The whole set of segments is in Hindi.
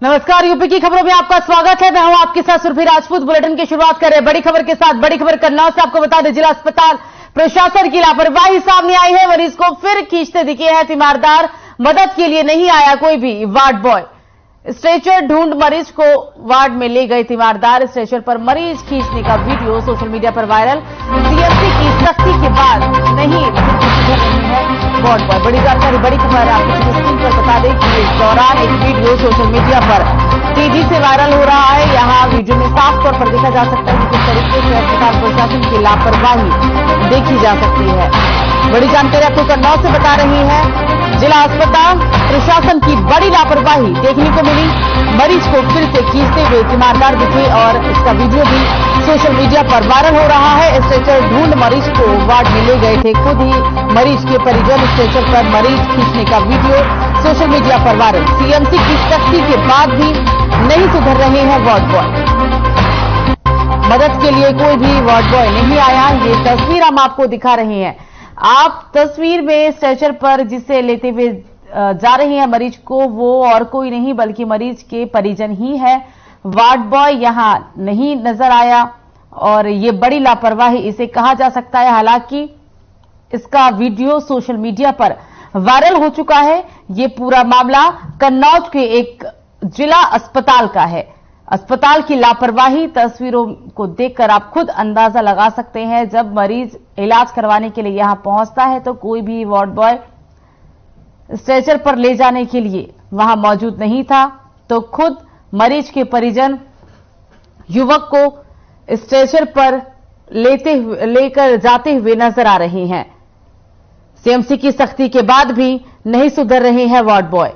नमस्कार, यूपी की खबरों में आपका स्वागत है। मैं हूं आपके साथ सुरभि राजपूत। बुलेटिन की शुरुआत कर रहे हैं बड़ी खबर के साथ। बड़ी खबर कन्नौज से आपको बता दें, जिला अस्पताल प्रशासन की लापरवाही सामने आई है। मरीज को फिर खींचते दिखे हैं तीमारदार। मदद के लिए नहीं आया कोई भी वार्ड बॉय। स्ट्रेचर ढूंढ मरीज को वार्ड में ले गए तीमारदार। स्ट्रेचर पर मरीज खींचने का वीडियो सोशल मीडिया पर वायरल। सीएमसी की सख्ती के बाद नहीं है वार्ड बॉय। बड़ी जानकारी, बड़ी खबर आपको स्क्रीन पर बता दें कि इस दौरान एक वीडियो सोशल मीडिया पर तेजी से वायरल हो रहा है। यहां वीडियो में साफ तौर पर देखा जा सकता है कि किस तरीके से अस्पताल प्रशासन की लापरवाही देखी जा सकती है। बड़ी जानकारी आपको कन्नौज से बता रही है। जिला अस्पताल प्रशासन की बड़ी लापरवाही देखने को मिली। मरीज को फिर से खींचते हुए तीमारदार दिखे और इसका वीडियो भी सोशल मीडिया पर वायरल हो रहा है। स्ट्रेचर ढूंढ मरीज को वार्ड में ले गए थे खुद ही मरीज के परिजन। स्ट्रेचर पर मरीज खींचने का वीडियो सोशल मीडिया पर वायरल। सीएमसी की सख्ती के बाद भी नहीं सुधर रहे हैं वार्ड बॉय। मदद के लिए कोई भी वार्ड बॉय नहीं आया। ये तस्वीर हम आपको दिखा रहे हैं। आप तस्वीर में स्ट्रेचर पर जिसे लेते हुए जा रहे हैं मरीज को, वो और कोई नहीं बल्कि मरीज के परिजन ही है। वार्ड बॉय यहां नहीं नजर आया और ये बड़ी लापरवाही इसे कहा जा सकता है। हालांकि इसका वीडियो सोशल मीडिया पर वायरल हो चुका है। ये पूरा मामला कन्नौज के एक जिला अस्पताल का है। अस्पताल की लापरवाही तस्वीरों को देखकर आप खुद अंदाजा लगा सकते हैं। जब मरीज इलाज करवाने के लिए यहां पहुंचता है तो कोई भी वार्ड बॉय स्ट्रेचर पर ले जाने के लिए वहां मौजूद नहीं था, तो खुद मरीज के परिजन युवक को स्ट्रेचर पर लेकर जाते हुए नजर आ रहे हैं। सीएमसी की सख्ती के बाद भी नहीं सुधर रहे हैं वार्ड बॉय।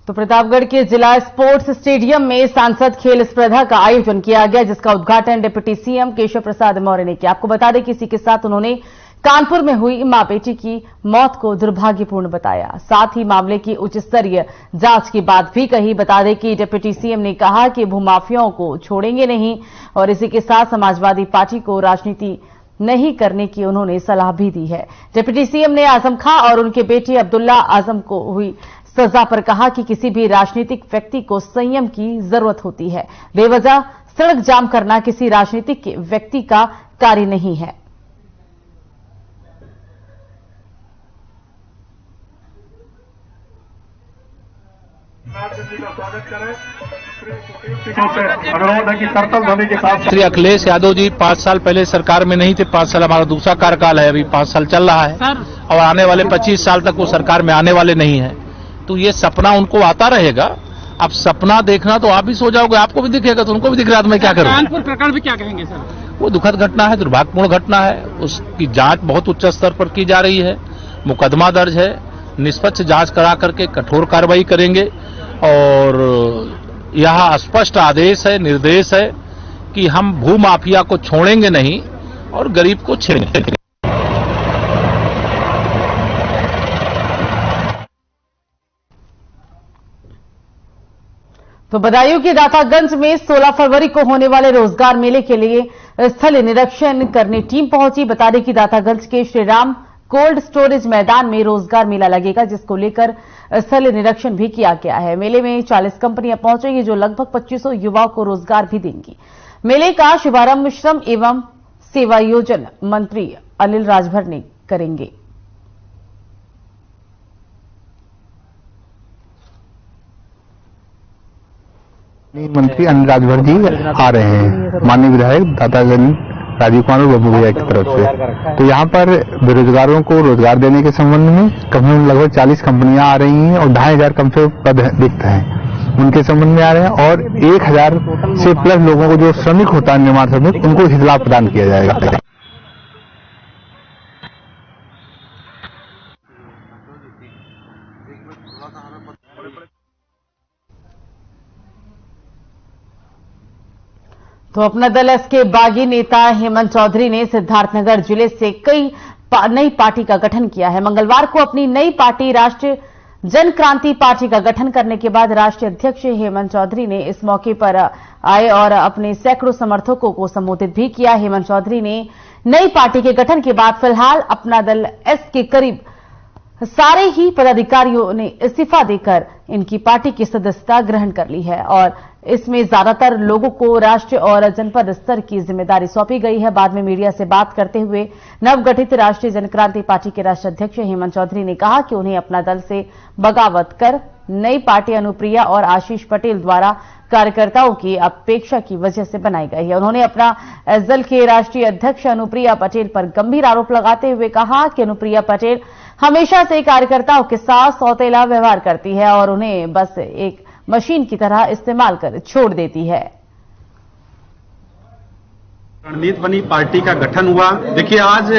तो प्रतापगढ़ के जिला स्पोर्ट्स स्टेडियम में सांसद खेल स्पर्धा का आयोजन किया गया, जिसका उद्घाटन डिप्टी सीएम केशव प्रसाद मौर्य ने किया। आपको बता दें कि इसी के साथ उन्होंने कानपुर में हुई मां बेटी की मौत को दुर्भाग्यपूर्ण बताया। साथ ही मामले की उच्च स्तरीय जांच की बात भी कही। बता दें कि डिप्टी सीएम ने कहा कि भूमाफियाओं को छोड़ेंगे नहीं और इसी के साथ समाजवादी पार्टी को राजनीति नहीं करने की उन्होंने सलाह भी दी है। डिप्टी सीएम ने आजम खां और उनके बेटे अब्दुल्ला आजम को हुई सजा पर कहा कि किसी भी राजनीतिक व्यक्ति को संयम की जरूरत होती है। बेवजह सड़क जाम करना किसी राजनीतिक व्यक्ति का कार्य नहीं है। अनुरोध है कि करतल ध्वनि के साथ श्री अखिलेश यादव जी 5 साल पहले सरकार में नहीं थे। 5 साल हमारा दूसरा कार्यकाल है, अभी 5 साल चल रहा है और आने वाले 25 साल तक वो सरकार में आने वाले नहीं है। तो ये सपना उनको आता रहेगा। अब सपना देखना तो आप भी सो जाओगे, आपको भी दिखेगा तो उनको भी दिख रहा है। तो मैं क्या करूं? कानपुर प्रकरण भी क्या कहेंगे सर? वो दुखद घटना है, दुर्भाग्यपूर्ण घटना है। उसकी जांच बहुत उच्च स्तर पर की जा रही है। मुकदमा दर्ज है, निष्पक्ष जांच करा करके कठोर कार्रवाई करेंगे और यह स्पष्ट आदेश है, निर्देश है कि हम भूमाफिया को छोड़ेंगे नहीं और गरीब को छेड़ेंगे। तो बदायूं के दातागंज में 16 फरवरी को होने वाले रोजगार मेले के लिए स्थल निरीक्षण करने टीम पहुंची। बता दें कि दातागंज के श्रीराम कोल्ड स्टोरेज मैदान में रोजगार मेला लगेगा, जिसको लेकर स्थल निरीक्षण भी किया गया है। मेले में 40 कंपनियां पहुंचेंगी जो लगभग 2500 युवाओं को रोजगार भी देंगी। मेले का शुभारंभ श्रम एवं सेवायोजन मंत्री अनिल राजभर ने करेंगे। मंत्री अनिल राजभर जी आ रहे हैं, माननीय विधायक दातागंज राजीव कुमार और बब्बू भैया की तरफ से। तो यहाँ पर बेरोजगारों को रोजगार देने के संबंध में कम से कम लगभग 40 कंपनियां आ रही हैं और 2500 कम से पद रिक्त हैं, उनके संबंध में आ रहे हैं। और 1000 से प्लस लोगों को जो श्रमिक होता है, निर्माण श्रमिक, उनको हित लाभ प्रदान किया जाएगा। तो अपना दल एस के बागी नेता हेमंत चौधरी ने सिद्धार्थनगर जिले से कई नई पार्टी का गठन किया है। मंगलवार को अपनी नई पार्टी राष्ट्रीय जन क्रांति पार्टी का गठन करने के बाद राष्ट्रीय अध्यक्ष हेमंत चौधरी ने इस मौके पर आए और अपने सैकड़ों समर्थकों को संबोधित भी किया। हेमंत चौधरी ने नई पार्टी के गठन के बाद फिलहाल अपना दल एस के करीब सारे ही पदाधिकारियों ने इस्तीफा देकर इनकी पार्टी की सदस्यता ग्रहण कर ली है और इसमें ज्यादातर लोगों को राष्ट्रीय और जनपद स्तर की जिम्मेदारी सौंपी गई है। बाद में मीडिया से बात करते हुए नवगठित राष्ट्रीय जनक्रांति पार्टी के राष्ट्रीय अध्यक्ष हेमंत चौधरी ने कहा कि उन्हें अपना दल से बगावत कर नई पार्टी अनुप्रिया और आशीष पटेल द्वारा कार्यकर्ताओं की अपेक्षा की वजह से बनाई गई है। उन्होंने अपना दल के राष्ट्रीय अध्यक्ष अनुप्रिया पटेल पर गंभीर आरोप लगाते हुए कहा कि अनुप्रिया पटेल हमेशा से कार्यकर्ताओं के साथ सौतेला व्यवहार करती है और उन्हें बस एक मशीन की तरह इस्तेमाल कर छोड़ देती है। रणनीति बनी पार्टी का गठन हुआ। देखिए, आज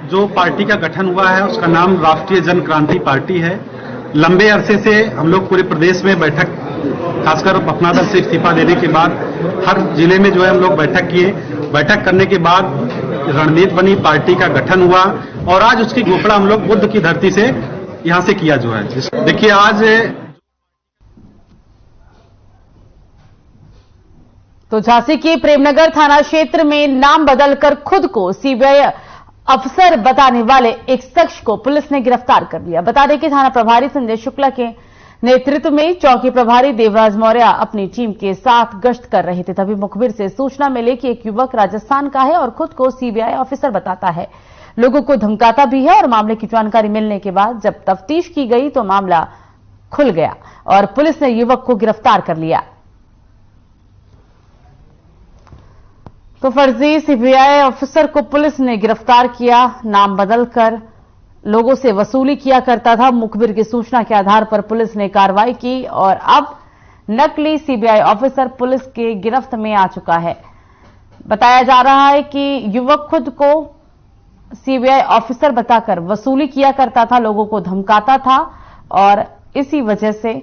जो पार्टी का गठन हुआ है उसका नाम राष्ट्रीय जन क्रांति पार्टी है। लंबे अरसे से हम लोग पूरे प्रदेश में बैठक, खासकर अपना दल से इस्तीफा देने के बाद हर जिले में जो है हम लोग बैठक किए। बैठक करने के बाद रणनीति बनी पार्टी का गठन हुआ और आज उसकी घोषणा हम लोग बुद्ध की धरती से यहां से किया जो है। देखिए, आज तो झांसी के प्रेमनगर थाना क्षेत्र में नाम बदलकर खुद को सीबीआई अफसर बताने वाले एक शख्स को पुलिस ने गिरफ्तार कर लिया। बता दें कि थाना प्रभारी संजय शुक्ला के नेतृत्व में चौकी प्रभारी देवराज मौर्य अपनी टीम के साथ गश्त कर रहे थे, तभी मुखबिर से सूचना मिली कि एक युवक राजस्थान का है और खुद को सीबीआई ऑफिसर बताता है, लोगों को धमकाता भी है और मामले की जानकारी मिलने के बाद जब तफ्तीश की गई तो मामला खुल गया और पुलिस ने युवक को गिरफ्तार कर लिया। तो फर्जी सीबीआई ऑफिसर को पुलिस ने गिरफ्तार किया। नाम बदलकर लोगों से वसूली किया करता था। मुखबिर की सूचना के आधार पर पुलिस ने कार्रवाई की और अब नकली सीबीआई ऑफिसर पुलिस के गिरफ्त में आ चुका है। बताया जा रहा है कि युवक खुद को सीबीआई ऑफिसर बताकर वसूली किया करता था, लोगों को धमकाता था और इसी वजह से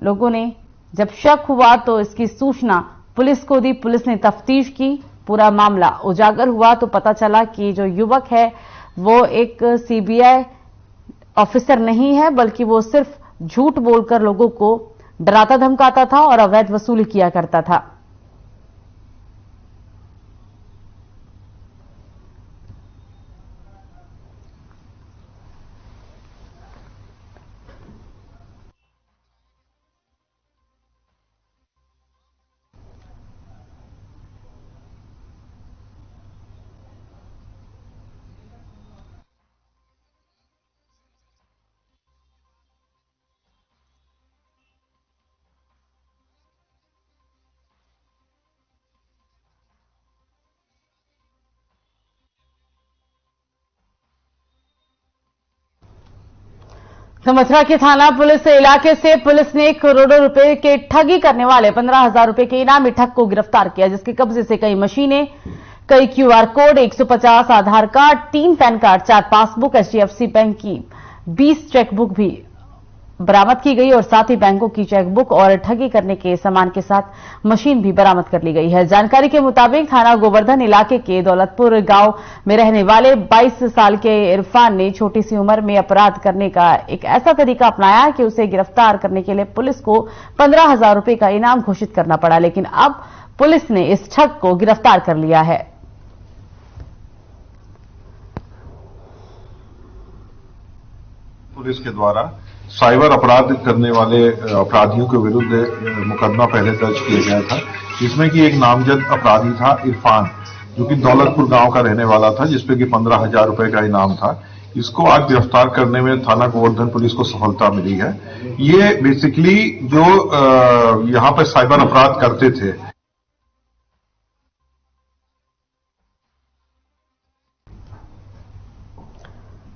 लोगों ने जब शक हुआ तो इसकी सूचना पुलिस को दी। पुलिस ने तफ्तीश की, पूरा मामला उजागर हुआ तो पता चला कि जो युवक है वो एक सीबीआई ऑफिसर नहीं है, बल्कि वो सिर्फ झूठ बोलकर लोगों को डराता धमकाता था और अवैध वसूली किया करता था। मथुरा के थाना पुलिस इलाके से पुलिस ने करोड़ों रुपए के ठगी करने वाले 15,000 रुपए के इनामी ठग को गिरफ्तार किया, जिसके कब्जे से कई मशीनें, कई QR code, 150 Aadhaar card, 3 PAN card, 4 passbook, HDFC bank की 20 चेकबुक भी बरामद की गई और साथ ही बैंकों की चेकबुक और ठगी करने के सामान के साथ मशीन भी बरामद कर ली गई है। जानकारी के मुताबिक थाना गोवर्धन इलाके के दौलतपुर गांव में रहने वाले 22 साल के इरफान ने छोटी सी उम्र में अपराध करने का एक ऐसा तरीका अपनाया कि उसे गिरफ्तार करने के लिए पुलिस को 15,000 रुपए का इनाम घोषित करना पड़ा, लेकिन अब पुलिस ने इस ठग को गिरफ्तार कर लिया है। पुलिस के द्वारा साइबर अपराध करने वाले अपराधियों के विरुद्ध मुकदमा पहले दर्ज किया गया था, जिसमें कि एक नामजद अपराधी था इरफान, जो कि दौलतपुर गांव का रहने वाला था, जिसपे कि 15,000 रुपए का इनाम था। इसको आज गिरफ्तार करने में थाना गोवर्धन पुलिस को सफलता मिली है। ये बेसिकली जो यहाँ पर साइबर अपराध करते थे,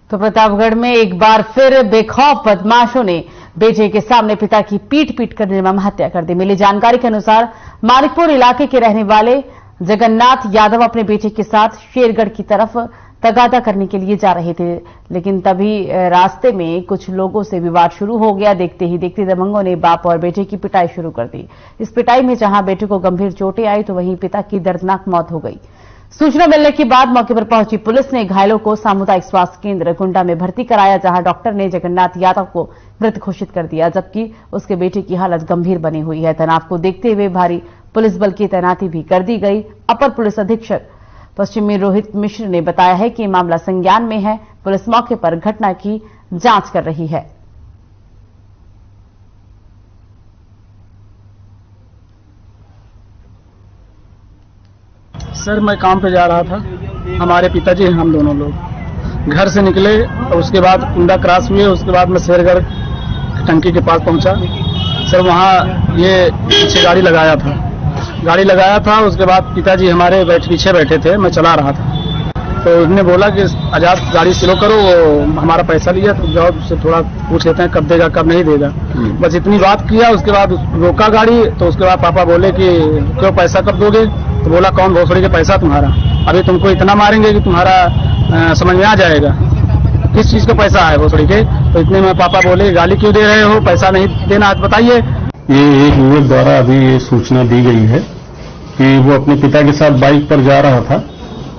तो प्रतापगढ़ में एक बार फिर बेखौफ बदमाशों ने बेटे के सामने पिता की पीट कर निर्मम हत्या कर दी। मिली जानकारी के अनुसार मानिकपुर इलाके के रहने वाले जगन्नाथ यादव अपने बेटे के साथ शेरगढ़ की तरफ तगादा करने के लिए जा रहे थे, लेकिन तभी रास्ते में कुछ लोगों से विवाद शुरू हो गया। देखते ही देखते दबंगों ने बाप और बेटे की पिटाई शुरू कर दी। इस पिटाई में जहां बेटे को गंभीर चोटें आई तो वहीं पिता की दर्दनाक मौत हो गई। सूचना मिलने के बाद मौके पर पहुंची पुलिस ने घायलों को सामुदायिक स्वास्थ्य केंद्र कुंडा में भर्ती कराया, जहां डॉक्टर ने जगन्नाथ यादव को मृत घोषित कर दिया, जबकि उसके बेटे की हालत गंभीर बनी हुई है। तनाव को देखते हुए भारी पुलिस बल की तैनाती भी कर दी गई। अपर पुलिस अधीक्षक पश्चिमी रोहित मिश्र ने बताया है कि मामला संज्ञान में है। पुलिस मौके पर घटना की जांच कर रही है। सर, मैं काम पे जा रहा था। हमारे पिताजी हम दोनों लोग घर से निकले और उसके बाद कुंडा क्रॉस हुए। उसके बाद मैं शेरगढ़ टंकी के पास पहुंचा। सर, वहां ये पीछे गाड़ी लगाया था। उसके बाद पिताजी हमारे पीछे बैठे थे, मैं चला रहा था। तो उसने बोला कि आजाद गाड़ी स्लो करो, वो हमारा पैसा लिया तो जाओ उससे थोड़ा पूछ लेते हैं कब देगा कब नहीं देगा। बस इतनी बात किया। उसके बाद रोका गाड़ी। तो उसके बाद पापा बोले कि क्यों पैसा कब दोगे? तो बोला कौन भोसड़ी के पैसा तुम्हारा, अभी तुमको इतना मारेंगे कि तुम्हारा समझ में आ जाएगा किस चीज का पैसा है भोसड़ी के। तो इतने में पापा बोले गाली क्यों दे रहे हो, पैसा नहीं देना आज बताइए। ये एक युवक द्वारा अभी ये सूचना दी गई है कि वो अपने पिता के साथ बाइक पर जा रहा था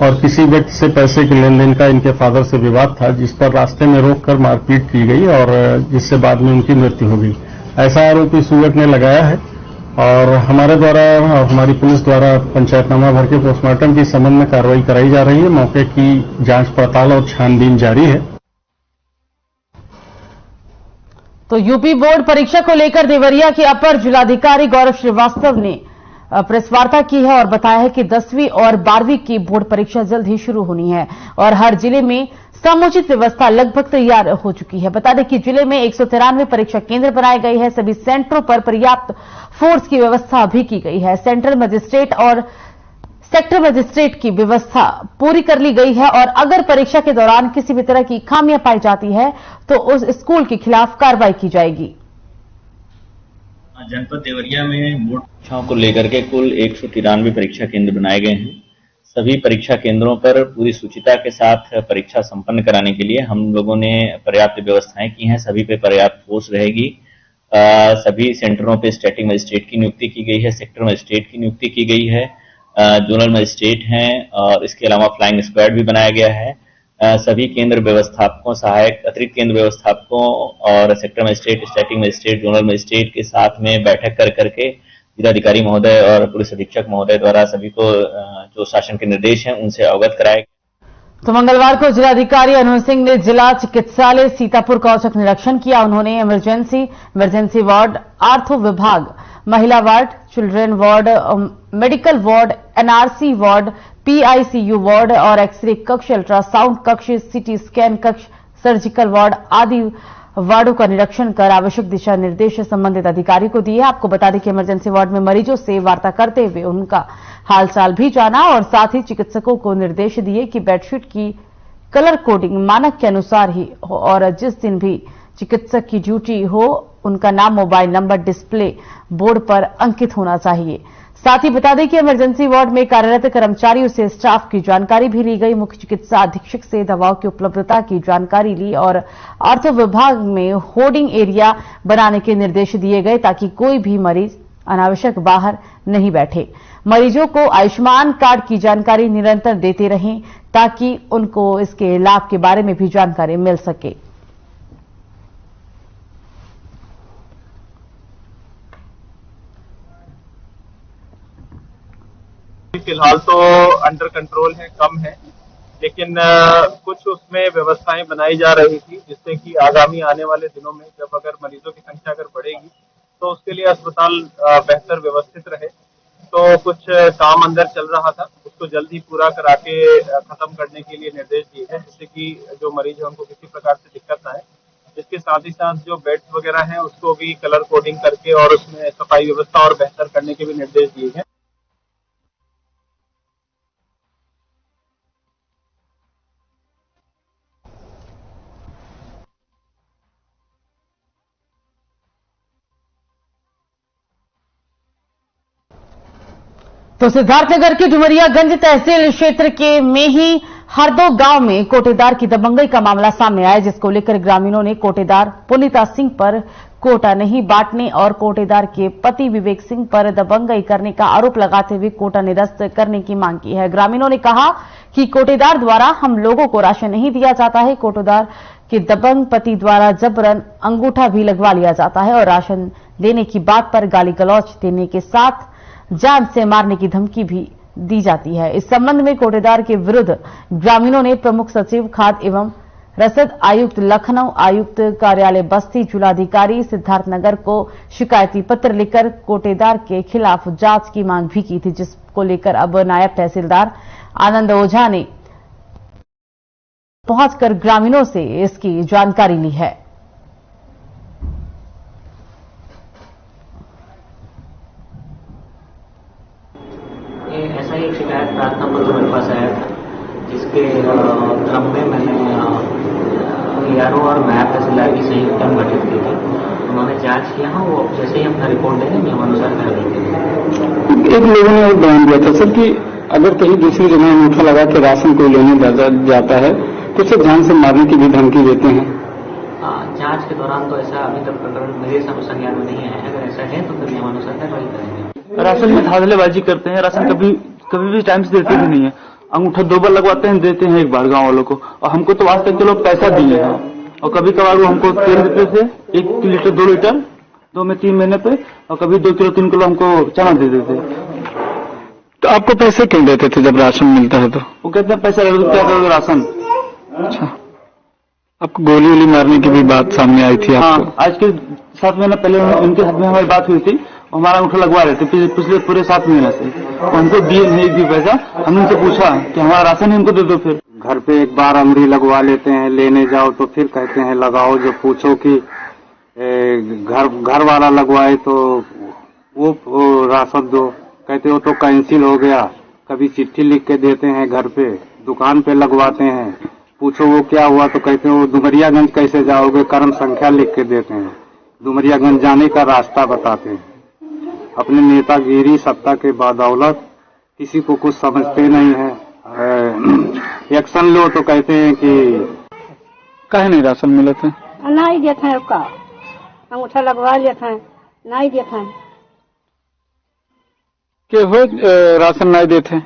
और किसी व्यक्ति से पैसे के लेन देन का इनके फादर से विवाद था, जिस पर रास्ते में रोककर मारपीट की गई और जिससे बाद में उनकी मृत्यु हो गई। ऐसा आरोप इस युवक ने लगाया है और हमारे द्वारा और हमारी पुलिस द्वारा पंचायतनामा भर के पोस्टमार्टम की संबंध में कार्रवाई कराई जा रही है। मौके की जांच पड़ताल और छानबीन जारी है। तो यूपी बोर्ड परीक्षा को लेकर देवरिया के अपर जिलाधिकारी गौरव श्रीवास्तव ने प्रेस वार्ता की है और बताया है कि 10वीं और 12वीं की बोर्ड परीक्षा जल्द ही शुरू होनी है और हर जिले में समुचित व्यवस्था लगभग तैयार हो चुकी है। बता दें कि जिले में 193 परीक्षा केंद्र बनाए गए हैं। सभी सेंटरों पर पर्याप्त फोर्स की व्यवस्था भी की गई है। सेंट्रल मजिस्ट्रेट और सेक्टर मजिस्ट्रेट की व्यवस्था पूरी कर ली गई है और अगर परीक्षा के दौरान किसी भी तरह की खामियां पाई जाती है तो उस स्कूल के खिलाफ कार्रवाई की जाएगी। जनपद देवरिया में बोर्ड परीक्षाओं को लेकर के कुल 193 परीक्षा केंद्र बनाए गए हैं। सभी परीक्षा केंद्रों पर पूरी सूचिता के साथ परीक्षा संपन्न कराने के लिए हम लोगों ने पर्याप्त व्यवस्थाएं की हैं। सभी पे पर्याप्त फोर्स रहेगी। सभी सेंटरों पे स्टैटिक मजिस्ट्रेट की नियुक्ति की गई है, सेक्टर मजिस्ट्रेट की नियुक्ति की गई है, जोनल मजिस्ट्रेट हैं और इसके अलावा फ्लाइंग स्क्वाड भी बनाया गया है। सभी केंद्र व्यवस्थापकों, सहायक अतिरिक्त केंद्र व्यवस्थापकों और sector magistrate, static magistrate, zonal magistrate के साथ में बैठक कर करके जिलाधिकारी महोदय और पुलिस अधीक्षक महोदय द्वारा सभी को जो शासन के निर्देश हैं उनसे अवगत कराया। तो मंगलवार को जिलाधिकारी अनून सिंह ने जिला चिकित्सालय सीतापुर का औचक निरीक्षण किया। उन्होंने इमरजेंसी वार्ड, आर्थो विभाग, महिला ward, children ward, medical ward, NRC ward, PICU ward और एक्सरे कक्ष, अल्ट्रासाउंड कक्ष, सीटी स्कैन कक्ष, सर्जिकल वार्ड आदि वार्डों का निरीक्षण कर आवश्यक दिशा निर्देश संबंधित अधिकारी को दिए। आपको बता दें कि इमरजेंसी वार्ड में मरीजों से वार्ता करते हुए उनका हालचाल भी जाना और साथ ही चिकित्सकों को निर्देश दिए कि बेडशीट की कलर कोडिंग मानक के अनुसार ही हो और जिस दिन भी चिकित्सक की ड्यूटी हो उनका नाम, मोबाइल नंबर डिस्प्ले बोर्ड पर अंकित होना चाहिए। साथ ही बता दें कि इमरजेंसी वार्ड में कार्यरत कर्मचारियों से स्टाफ की जानकारी भी ली गई। मुख्य चिकित्सा अधीक्षक से दवाओं की उपलब्धता की जानकारी ली और आर्थो विभाग में होर्डिंग एरिया बनाने के निर्देश दिए गए ताकि कोई भी मरीज अनावश्यक बाहर नहीं बैठे। मरीजों को आयुष्मान कार्ड की जानकारी निरंतर देते रहें ताकि उनको इसके लाभ के बारे में भी जानकारी मिल सके। फिलहाल तो अंडर कंट्रोल है, कम है, लेकिन कुछ उसमें व्यवस्थाएं बनाई जा रही थी जिससे कि आगामी आने वाले दिनों में जब अगर मरीजों की संख्या अगर बढ़ेगी तो उसके लिए अस्पताल बेहतर व्यवस्थित रहे। तो कुछ काम अंदर चल रहा था, उसको जल्द ही पूरा करा के खत्म करने के लिए निर्देश दिए हैं जिससे कि जो मरीज है उनको किसी प्रकार से दिक्कत ना आए। इसके साथ ही साथ जो बेड्स वगैरह हैं उसको भी कलर कोडिंग करके और उसमें सफाई व्यवस्था और बेहतर करने के भी निर्देश दिए हैं। तो सिद्धार्थनगर के डुमरियागंज तहसील क्षेत्र के में ही हरदो गांव में कोटेदार की दबंगई का मामला सामने आया, जिसको लेकर ग्रामीणों ने कोटेदार पुनीता सिंह पर कोटा नहीं बांटने और कोटेदार के पति विवेक सिंह पर दबंगई करने का आरोप लगाते हुए कोटा निरस्त करने की मांग की है। ग्रामीणों ने कहा कि कोटेदार द्वारा हम लोगों को राशन नहीं दिया जाता है। कोटेदार के दबंग पति द्वारा जबरन अंगूठा भी लगवा लिया जाता है और राशन देने की बात पर गाली गलौज देने के साथ जान से मारने की धमकी भी दी जाती है। इस संबंध में कोटेदार के विरुद्ध ग्रामीणों ने प्रमुख सचिव खाद्य एवं रसद आयुक्त लखनऊ, आयुक्त कार्यालय बस्ती, जिलाधिकारी सिद्धार्थनगर को शिकायती पत्र लिखकर कोटेदार के खिलाफ जांच की मांग भी की थी, जिसको लेकर अब नायब तहसीलदार आनंद ओझा ने पहुंचकर ग्रामीणों से इसकी जानकारी ली है। ऐसा ही एक शिकायत प्रार्थना पत्र मेरे पास आया था, जिसके क्रम में मैंने यारो और नायब तहसीलदार की संयुक्त टीम गठित की थी। उन्होंने जांच किया, वो जैसे ही अपना रिपोर्ट देंगे नियमानुसार कर देंगे। एक लोगों ने और बयान दिया था सर कि अगर कहीं दूसरी जगह अंगूठा लगा के राशन को लेने जाता है तो उसे जान से मारने की भी धमकी देते हैं। जांच के दौरान तो ऐसा अभी तक प्रकरण मेरे संज्ञान में नहीं आया है। अगर ऐसा है तो फिर नियमानुसार कार्रवाई करेंगे। राशन में धांधलेबाजी करते हैं, राशन कभी भी टाइम से देते भी नहीं है। अंगूठा 2 बार लगवाते हैं, देते हैं 1 बार गांव वालों को। और हमको तो आज तक के लोग पैसा दिए हैं और कभी कभार वो हमको 3 रुपए से 1 लीटर 2 लीटर 2 में 3 महीने पे, और कभी 2 किलो 3 किलो हमको चना दे देते। तो आपको पैसे क्यों देते थे जब राशन मिलता है? तो वो कहते हैं पैसा क्या करोगे राशन। अच्छा, आपको गोली वोली मारने की भी बात सामने आई थी? हाँ, आज के 7 महीने पहले उनके साथ में हमारी बात हुई थी। हमारा अंगूठा लगवा रहे थे पिछले पूरे 7 महीने से, हमको दिए नहीं भी पैसा। हमने उनसे पूछा कि हमारा राशन इनको दे दो। फिर घर पे 1 बार अंगूठी लगवा लेते हैं, लेने जाओ तो फिर कहते हैं लगाओ। जो पूछो कि घर वाला लगवाए तो वो राशन दो, कहते हो तो कैंसिल हो गया। कभी चिट्ठी लिख के देते हैं, घर पे दुकान पे लगवाते हैं। पूछो वो क्या हुआ तो कहते हो डुमरियागंज कैसे जाओगे, कर्म संख्या लिख के देते हैं। डुमरियागंज जाने का रास्ता बताते हैं। अपने नेतागिरी सत्ता के बदौलत किसी को कुछ समझते नहीं है। एक्शन लो तो कहते हैं कि कहे नहीं राशन मिले थे, नहीं देते हैं। का अंगूठा लगवा लेते हैं, नहीं देते हैं। के हो राशन नहीं देते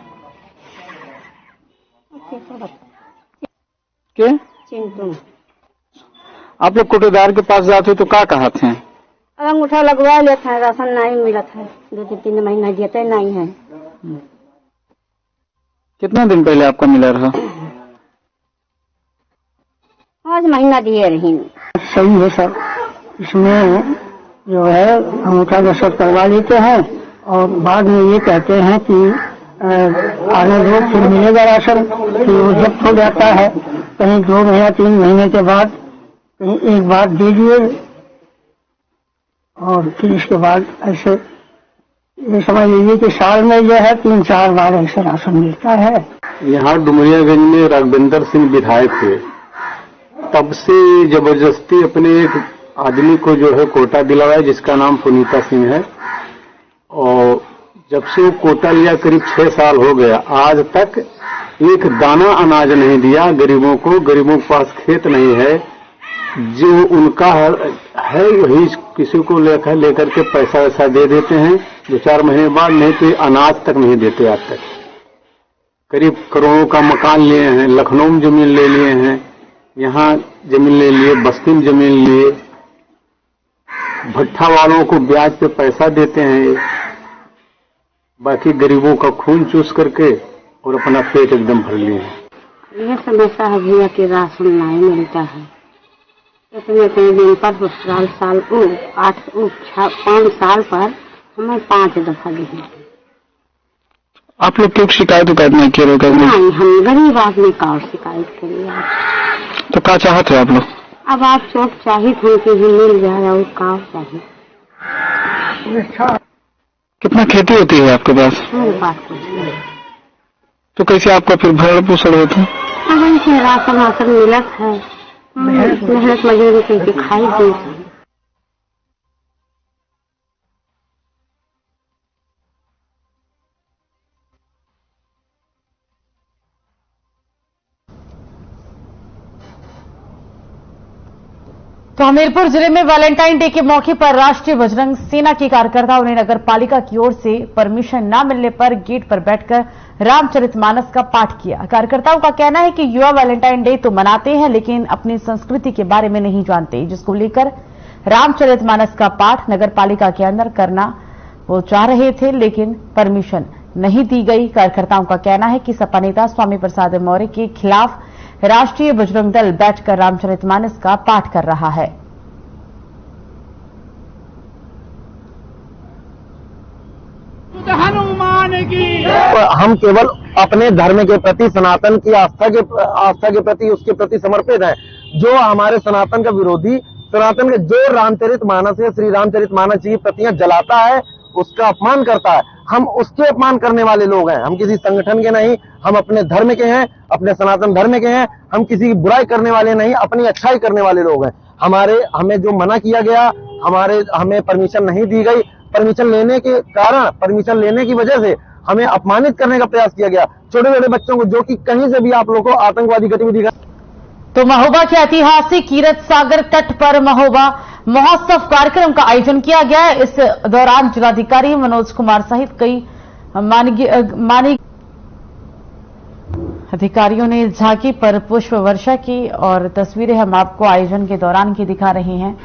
के? चिंटू, आप लोग कोटेदार के पास जाते तो क्या कहते हैं? अंगूठा लगवा लेते हैं, राशन नहीं मिलता है। 2-3 महीना देते नहीं है। कितना दिन पहले आपका मिला रहा? आज महीना दिए रही। सही है सर, इसमें जो है अंगूठा रसद करवा लेते हैं और बाद में ये कहते हैं कि आने दो फिर मिलेगा राशन। फिर वो जब्त हो जाता है। कहीं 2 महीना 3 महीने के बाद कहीं 1 बार दे दिए और फिर इसके बाद ऐसे ये समझ लीजिए कि साल में जो है 3-4 बार ऐसे राशन मिलता है। यहाँ डुमरियागंज में राघवेंद्र सिंह विधायक थे, तब से जबरदस्ती अपने एक आदमी को जो है कोटा दिलवाया जिसका नाम पुनीता सिंह है। और जब से वो कोटा लिया करीब 6 साल हो गया, आज तक एक दाना अनाज नहीं दिया गरीबों को। गरीबों के पास खेत नहीं है, जो उनका है वही किसी को लेकर के पैसा वैसा दे देते हैं 2-4 महीने बाद, नहीं तो अनाज तक नहीं देते आज तक। करीब करोड़ों का मकान लिए हैं, लखनऊ में जमीन ले लिए हैं, यहाँ जमीन ले लिए, बस्ती में जमीन लिए। भट्ठा वालों को ब्याज पे पैसा देते हैं, बाकी गरीबों का खून चूस करके और अपना पेट एकदम भर लिए हैं। यह समस्या है भैया कि राशन नहीं मिलता है। इतने दिन पर 5 साल पर हमें 5 दफा दिए। आप लोग क्यों शिकायत नहीं किए? नहीं, हम गरीब आदमी का शिकायत करिए। तो क्या चाहते हो आप लोग? अब आप सब चाहिए थे कि मिल जाए और का चाहिए। कितना खेती होती है आपके पास? तो कैसे आपका फिर भरण पोषण होता है? अब ऐसे राशन मिलत है, मेहनत मजदूरी करके खाई दी। तो हमीरपुर जिले में वैलेंटाइन डे के मौके पर राष्ट्रीय बजरंग सेना के कार्यकर्ताओं ने नगर पालिका की ओर से परमिशन न मिलने पर गेट पर बैठकर रामचरितमानस का पाठ किया। कार्यकर्ताओं का कहना है कि युवा वैलेंटाइन डे तो मनाते हैं लेकिन अपनी संस्कृति के बारे में नहीं जानते, जिसको लेकर रामचरितमानस का पाठ नगर पालिका के अंदर करना वो चाह रहे थे लेकिन परमिशन नहीं दी गई। कार्यकर्ताओं का कहना है कि सपा नेता स्वामी प्रसाद मौर्य के खिलाफ राष्ट्रीय बजरंग दल बैठकर रामचरितमानस का पाठ कर रहा है। हम केवल अपने धर्म के प्रति, सनातन की आस्था के प्रति, उसके प्रति समर्पित हैं। जो हमारे सनातन का विरोधी, सनातन के जो रामचरितमानस या श्री रामचरितमानस की प्रतियां जलाता है, उसका अपमान करता है, हम उसके अपमान करने वाले लोग हैं। हम किसी संगठन के नहीं, हम अपने धर्म के हैं, अपने सनातन धर्म के हैं। हम किसी की बुराई करने वाले नहीं, अपनी अच्छाई करने वाले लोग हैं। हमें जो मना किया गया, हमें परमिशन नहीं दी गई। परमिशन लेने के कारण, परमिशन लेने की वजह से हमें अपमानित करने का प्रयास किया गया। छोटे छोटे बच्चों को, जो कि कहीं से भी आप लोगों को आतंकवादी गतिविधि का। तो महोबा के ऐतिहासिक कीरत सागर तट पर महोबा महोत्सव कार्यक्रम का आयोजन किया गया है। इस दौरान जिलाधिकारी मनोज कुमार सहित कई मानी अधिकारियों ने झांकी पर पुष्प वर्षा की और तस्वीरें हम आपको आयोजन के दौरान की दिखा रहे हैं।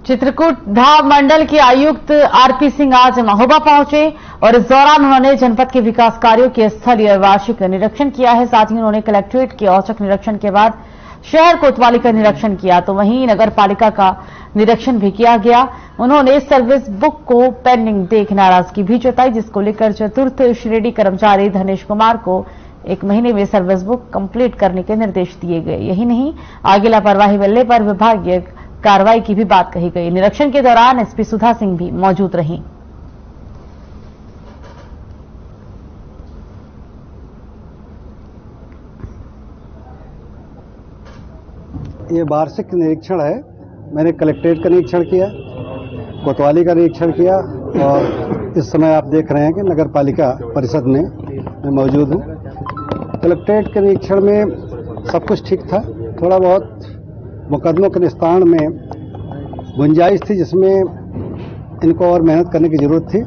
चित्रकूट धाम मंडल के आयुक्त आरपी सिंह आज महोबा पहुंचे और इस दौरान उन्होंने जनपद के विकास कार्यों के स्थलीय वार्षिक निरीक्षण किया है। साथ ही उन्होंने कलेक्ट्रेट के औचक निरीक्षण के बाद शहर कोतवाली का निरीक्षण किया, तो वहीं नगर पालिका का निरीक्षण भी किया गया। उन्होंने सर्विस बुक को पेंडिंग देख नाराजगी भी जताई, जिसको लेकर चतुर्थ श्रेणी कर्मचारी धनेश कुमार को 1 महीने में सर्विस बुक कंप्लीट करने के निर्देश दिए गए। यही नहीं, आगे लापरवाही मिलने पर विभागीय कार्रवाई की भी बात कही गई। निरीक्षण के दौरान एसपी सुधा सिंह भी मौजूद रहीं। ये वार्षिक निरीक्षण है। मैंने कलेक्ट्रेट का निरीक्षण किया, कोतवाली का निरीक्षण किया और इस समय आप देख रहे हैं कि नगर पालिका परिषद में मैं मौजूद हूँ। कलेक्ट्रेट के निरीक्षण में सब कुछ ठीक था। थोड़ा बहुत मुकदमों के निस्तारण में गुंजाइश थी, जिसमें इनको और मेहनत करने की जरूरत थी।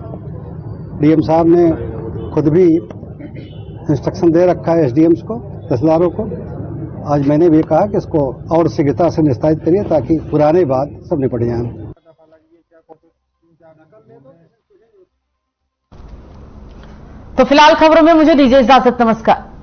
डीएम साहब ने खुद भी इंस्ट्रक्शन दे रखा है एसडीएम्स को, तहसीलदारों को। आज मैंने भी कहा कि इसको और शीघ्रता से निस्तारित करिए ताकि पुराने बात सब निपट जाए। तो फिलहाल खबरों में मुझे दीजिए इजाजत। नमस्कार।